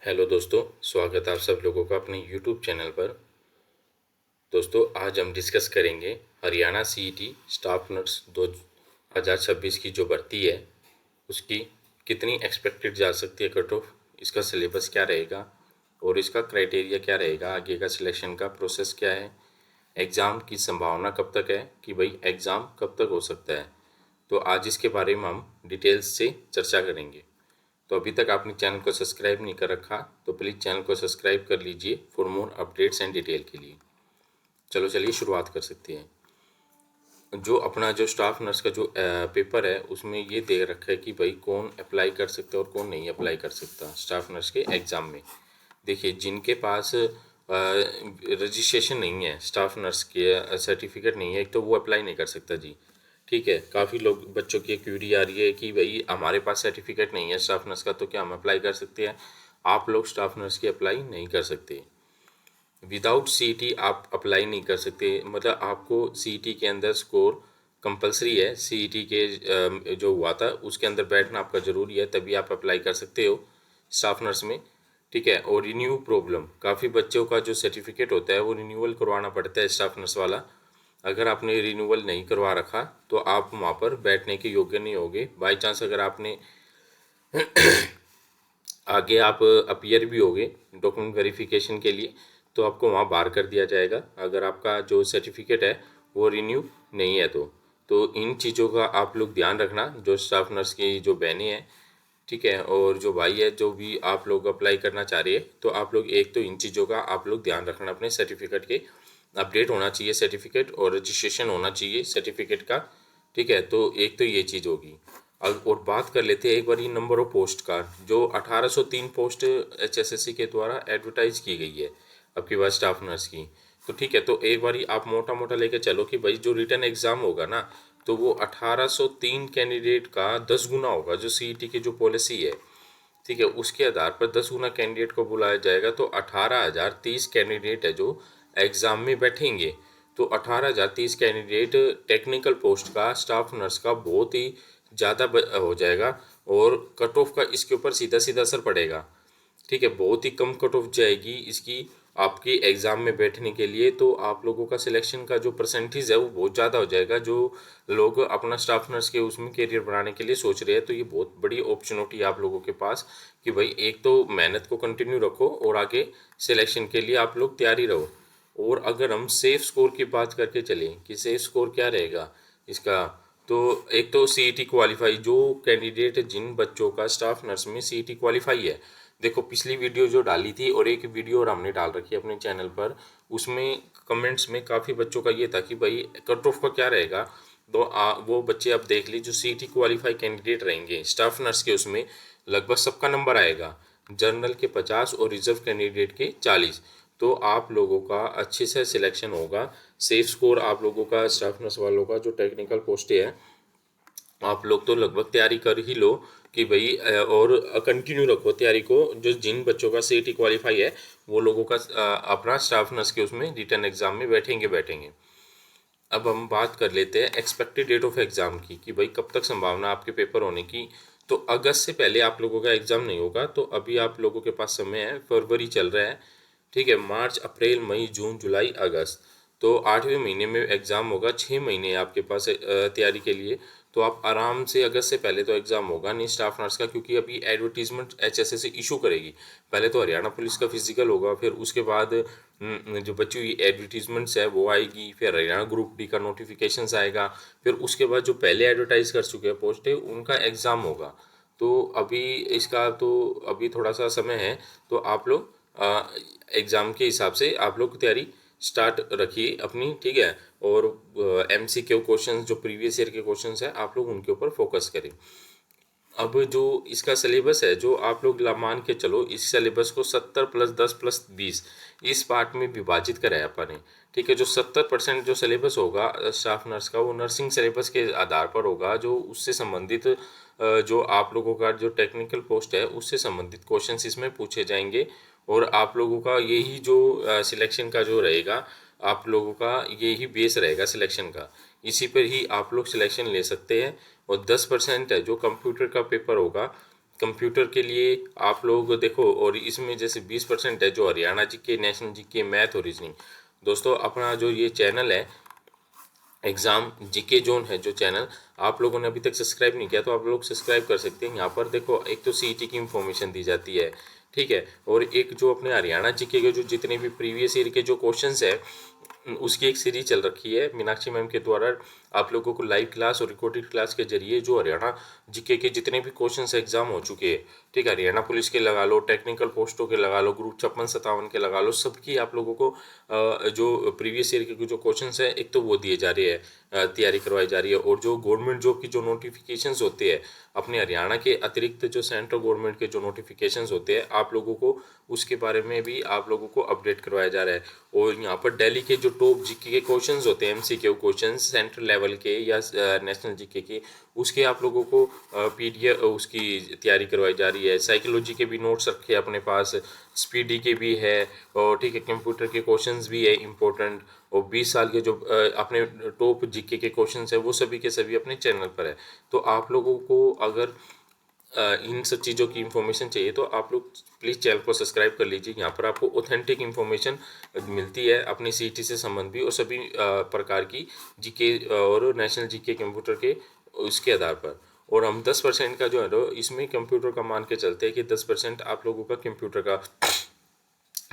Hello दोस्तों, स्वागत है आप सब लोगों का अपने यूट्यूब चैनल पर। दोस्तों, आज हम डिस्कस करेंगे हरियाणा सीईटी स्टाफ नर्स 2026 की जो भर्ती है उसकी कितनी एक्सपेक्टेड जा सकती है कट ऑफ, इसका सिलेबस क्या रहेगा और इसका क्राइटेरिया क्या रहेगा, आगे का सिलेक्शन का प्रोसेस क्या है, एग्ज़ाम की संभावना कब तक है कि भाई एग्ज़ाम कब तक हो सकता है। तो आज इसके बारे में हम डिटेल्स से चर्चा करेंगे। तो अभी तक आपने चैनल को सब्सक्राइब नहीं कर रखा तो प्लीज़ चैनल को सब्सक्राइब कर लीजिए for more updates and detail के लिए। चलो चलिए शुरुआत कर सकते हैं। जो अपना जो स्टाफ नर्स का जो पेपर है उसमें ये दे रखा है कि भाई कौन अप्लाई कर सकता है और कौन नहीं अप्लाई कर सकता स्टाफ नर्स के एग्ज़ाम में। देखिए, जिनके पास रजिस्ट्रेशन नहीं है, स्टाफ नर्स के सर्टिफिकेट नहीं है, एक तो वो अप्लाई नहीं कर सकता जी। ठीक है, काफ़ी लोग बच्चों की क्यूरी आ रही है कि भाई हमारे पास सर्टिफिकेट नहीं है स्टाफ नर्स का, तो क्या हम अप्लाई कर सकते हैं? आप लोग स्टाफ नर्स की अप्लाई नहीं कर सकते। विदाउट सीईटी आप अप्लाई नहीं कर सकते, मतलब आपको सीईटी के अंदर स्कोर कंपलसरी है। सीईटी के जो हुआ था उसके अंदर बैठना आपका ज़रूरी है, तभी आप अप्लाई कर सकते हो स्टाफ नर्स में। ठीक है, और रिन्यू प्रॉब्लम, काफ़ी बच्चों का जो सर्टिफिकेट होता है वो रिन्यूअल करवाना पड़ता है स्टाफ नर्स वाला। अगर आपने रिन्यूअल नहीं करवा रखा तो आप वहाँ पर बैठने के योग्य नहीं होगे। बाई चांस अगर आपने आगे आप अपीयर भी होगे डॉक्यूमेंट वेरिफिकेशन के लिए तो आपको वहाँ बाहर कर दिया जाएगा, अगर आपका जो सर्टिफिकेट है वो रिन्यू नहीं है तो इन चीज़ों का आप लोग ध्यान रखना, जो स्टाफ नर्स की जो बहनें हैं, ठीक है, और जो भाई है, जो भी आप लोग अप्लाई करना चाह रहे हैं, तो आप लोग एक तो इन चीज़ों का आप लोग ध्यान रखना, अपने सर्टिफिकेट के अपडेट होना चाहिए सर्टिफिकेट और रजिस्ट्रेशन होना चाहिए सर्टिफिकेट का। ठीक है, तो एक तो ये चीज़ होगी। और बात कर लेते हैं एक बार नंबर ऑफ पोस्ट का। जो 1803 पोस्ट एचएसएससी के द्वारा एडवर्टाइज की गई है अब की बार स्टाफ नर्स की, तो ठीक है, तो एक बार आप मोटा मोटा लेके चलो कि भाई जो रिटर्न एग्ज़ाम होगा ना, तो वो 1803 कैंडिडेट का 10 गुना होगा, जो सीईटी की जो पॉलिसी है। ठीक है, उसके आधार पर 10 गुना कैंडिडेट को बुलाया जाएगा, तो 18,030 कैंडिडेट है जो एग्ज़ाम में बैठेंगे। तो 18,030 कैंडिडेट टेक्निकल पोस्ट का, स्टाफ नर्स का बहुत ही ज़्यादा हो जाएगा और कट ऑफ का इसके ऊपर सीधा सीधा असर पड़ेगा। ठीक है, बहुत ही कम कट ऑफ जाएगी इसकी आपकी एग्ज़ाम में बैठने के लिए, तो आप लोगों का सिलेक्शन का जो परसेंटेज है वो बहुत ज़्यादा हो जाएगा। जो लोग अपना स्टाफ नर्स के उसमें करियर बनाने के लिए सोच रहे हैं, तो ये बहुत बड़ी अपॉर्चुनिटी है आप लोगों के पास कि भाई एक तो मेहनत को कंटिन्यू रखो और आगे सिलेक्शन के लिए आप लोग तैयारी रहो। और अगर हम सेफ स्कोर की बात करके चलें कि सेफ स्कोर क्या रहेगा इसका, तो एक तो सीईटी क्वालिफाई, जो कैंडिडेट जिन बच्चों का स्टाफ नर्स में सीईटी क्वालिफाई है। देखो, पिछली वीडियो जो डाली थी और एक वीडियो और हमने डाल रखी है अपने चैनल पर, उसमें कमेंट्स में काफ़ी बच्चों का ये था कि भाई कट ऑफ का क्या रहेगा। तो वो बच्चे अब देख ली, जो सीईटी क्वालिफाई कैंडिडेट रहेंगे स्टाफ नर्स के, उसमें लगभग सबका नंबर आएगा, जनरल के 50 और रिजर्व कैंडिडेट के 40। तो आप लोगों का अच्छे से सिलेक्शन होगा। सेफ स्कोर आप लोगों का स्टाफ नर्स वालों का जो टेक्निकल पोस्टें हैं, आप लोग तो लगभग तैयारी कर ही लो कि भाई और कंटिन्यू रखो तैयारी को। जो जिन बच्चों का सीईटी क्वालिफाई है वो लोगों का अपना स्टाफ नर्स के उसमें रिटर्न एग्जाम में बैठेंगे। अब हम बात कर लेते हैं एक्सपेक्टेड डेट ऑफ एग्ज़ाम की कि भाई कब तक संभावना आपके पेपर होने की। तो अगस्त से पहले आप लोगों का एग्ज़ाम नहीं होगा, तो अभी आप लोगों के पास समय है, फरवरी चल रहा है। ठीक है, मार्च अप्रैल मई जून जुलाई अगस्त, तो 8वें महीने में एग्ज़ाम होगा। 6 महीने आपके पास तैयारी के लिए, तो आप आराम से अगस्त से पहले तो एग्ज़ाम होगा नहीं स्टाफ नर्स का, क्योंकि अभी एडवर्टीजमेंट एचएसएससी इशू करेगी। पहले तो हरियाणा पुलिस का फिजिकल होगा, फिर उसके बाद जो बची हुई एडवर्टीजमेंट्स है वो आएगी, फिर हरियाणा ग्रुप डी का नोटिफिकेशंस आएगा, फिर उसके बाद जो पहले एडवर्टाइज कर चुके हैं पोस्ट है उनका एग्ज़ाम होगा। तो अभी इसका तो अभी थोड़ा सा समय है, तो आप लोग एग्ज़ाम के हिसाब से आप लोग तैयारी स्टार्ट रखिए अपनी। ठीक है, और एमसीक्यू क्वेश्चंस, जो प्रीवियस ईयर के क्वेश्चंस हैं, आप लोग उनके ऊपर फोकस करें। अब जो इसका सिलेबस है, जो आप लोग मान के चलो, इस सिलेबस को 70+10+20 इस पार्ट में विभाजित करा है अपन ने। ठीक है, जो 70% जो सिलेबस होगा स्टाफ नर्स का, वो नर्सिंग सिलेबस के आधार पर होगा, जो उससे संबंधित जो आप लोगों का जो टेक्निकल पोस्ट है उससे संबंधित क्वेश्चंस इसमें पूछे जाएंगे। और आप लोगों का यही जो सिलेक्शन का जो रहेगा, आप लोगों का यही बेस रहेगा सिलेक्शन का, इसी पर ही आप लोग सिलेक्शन ले सकते हैं। और 10% है जो कंप्यूटर का पेपर होगा, कंप्यूटर के लिए आप लोग देखो, और इसमें जैसे 20% है जो Haryana GK, national GK, math और रीजनिंग। दोस्तों अपना जो ये चैनल है एग्ज़ाम जीके जोन है, जो चैनल आप लोगों ने अभी तक सब्सक्राइब नहीं किया तो आप लोग सब्सक्राइब कर सकते हैं। यहाँ पर देखो एक तो सीईटी की इंफॉर्मेशन दी जाती है, ठीक है, और एक जो अपने हरियाणा जीके के जो जितने भी प्रीवियस ईयर के जो क्वेश्चंस है उसकी एक सीरीज चल रखी है मीनाक्षी मैम के द्वारा आप लोगों को लाइव क्लास और रिकॉर्डेड क्लास के जरिए जो हरियाणा जीके के जितने भी क्वेश्चंस एग्जाम हो चुके हैं, ठीक है, हरियाणा पुलिस के लगा लो, टेक्निकल पोस्टों के लगा लो, ग्रुप 56-57 के लगा लो, सबकी आप लोगों को जो प्रीवियस ईयर के जो क्वेश्चंस है एक तो वो दिए जा रहे हैं, तैयारी करवाई जा रही है। और जो गवर्नमेंट जॉब की जो नोटिफिकेशंस होते हैं अपने हरियाणा के अतिरिक्त, जो सेंट्रल गवर्नमेंट के जो नोटिफिकेशंस होते हैं आप लोगों को उसके बारे में भी आप लोगों को अपडेट करवाया जा रहा है। और यहाँ पर दिल्ली के जो टॉप जीके के क्वेश्चंस होते हैं, एमसीक्यू क्वेश्चंस सेंट्रल लेवल के या नेशनल जीके के, उसके आप लोगों को पीडीएफ उसकी तैयारी करवाई जा रही है। साइकोलॉजी के भी नोट्स रखे अपने पास, स्पीडी के भी है, और ठीक है, कंप्यूटर के क्वेश्चंस भी है इंपॉर्टेंट, और 20 साल के जो अपने टॉप जीके के क्वेश्चंस है वो सभी के सभी अपने चैनल पर है। तो आप लोगों को अगर इन सब चीज़ों की इन्फॉर्मेशन चाहिए तो आप लोग प्लीज़ चैनल को सब्सक्राइब कर लीजिए। यहाँ पर आपको ऑथेंटिक इन्फॉर्मेशन मिलती है अपनी सीईटी से संबंध भी, और सभी प्रकार की जीके और नेशनल जीके कंप्यूटर के उसके आधार पर। और हम 10% का जो है ना इसमें कंप्यूटर का मान के चलते हैं कि 10% आप लोगों का कंप्यूटर का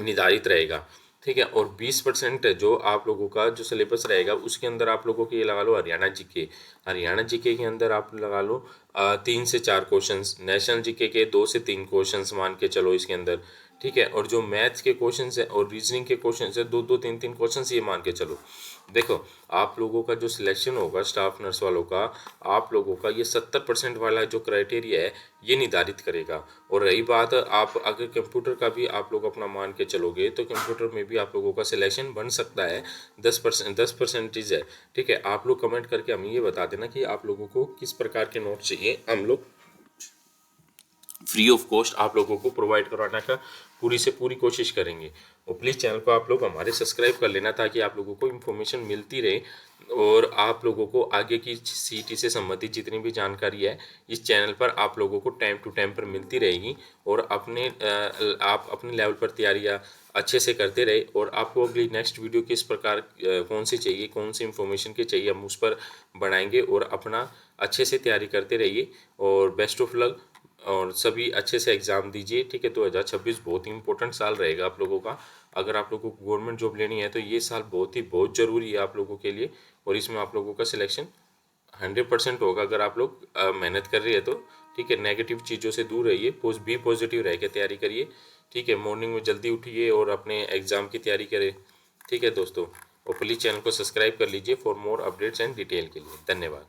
निर्धारित रहेगा, ठीक है, और 20% जो आप लोगों का जो सिलेबस रहेगा उसके अंदर आप लोगों के ये लगा लो हरियाणा जीके। हरियाणा जीके के अंदर आप लगा लो 3 से 4 क्वेश्चंस, नेशनल जीके के 2 से 3 क्वेश्चंस मान के चलो इसके अंदर, ठीक है, और जो मैथ्स के क्वेश्चंस है और रीजनिंग के क्वेश्चंस है 2-2 3-3 क्वेश्चंस ये मान के चलो। देखो आप लोगों का जो सिलेक्शन होगा स्टाफ नर्स वालों का, आप लोगों का ये 70% वाला जो क्राइटेरिया है ये निर्धारित करेगा। और रही बात आप अगर कंप्यूटर का भी आप लोग अपना मान के चलोगे तो कंप्यूटर में भी आप लोगों का सिलेक्शन बन सकता है। 10% है, ठीक है। आप लोग कमेंट करके हमें ये बता देना कि आप लोगों को किस प्रकार के नोट चाहिए, हम लोग फ्री ऑफ कॉस्ट आप लोगों को प्रोवाइड करवाने का पूरी से पूरी कोशिश करेंगे। और प्लीज़ चैनल को आप लोग हमारे सब्सक्राइब कर लेना ताकि आप लोगों को इन्फॉर्मेशन मिलती रहे, और आप लोगों को आगे की सीईटी से संबंधित जितनी भी जानकारी है इस चैनल पर आप लोगों को टाइम टू टाइम पर मिलती रहेगी। और आप अपने लेवल पर तैयारियाँ अच्छे से करते रहे, और आपको अगली नेक्स्ट वीडियो किस प्रकार कौन सी चाहिए, कौन सी इन्फॉर्मेशन की चाहिए, हम उस पर बनाएंगे। और अपना अच्छे से तैयारी करते रहिए, और बेस्ट ऑफ लक, और सभी अच्छे से एग्ज़ाम दीजिए, ठीक है। 2026 बहुत ही इंपॉर्टेंट साल रहेगा आप लोगों का। अगर आप लोगों को गवर्नमेंट जॉब लेनी है तो ये साल बहुत ज़रूरी है आप लोगों के लिए, और इसमें आप लोगों का सिलेक्शन 100% होगा अगर आप लोग मेहनत कर रही है तो, ठीक है। नेगेटिव चीज़ों से दूर रहिए, भी पॉजिटिव रह के तैयारी करिए, ठीक है। मॉर्निंग में जल्दी उठिए और अपने एग्ज़ाम की तैयारी करें, ठीक है दोस्तों। और प्लीज़ चैनल को सब्सक्राइब कर लीजिए for more updates and detail के लिए। धन्यवाद।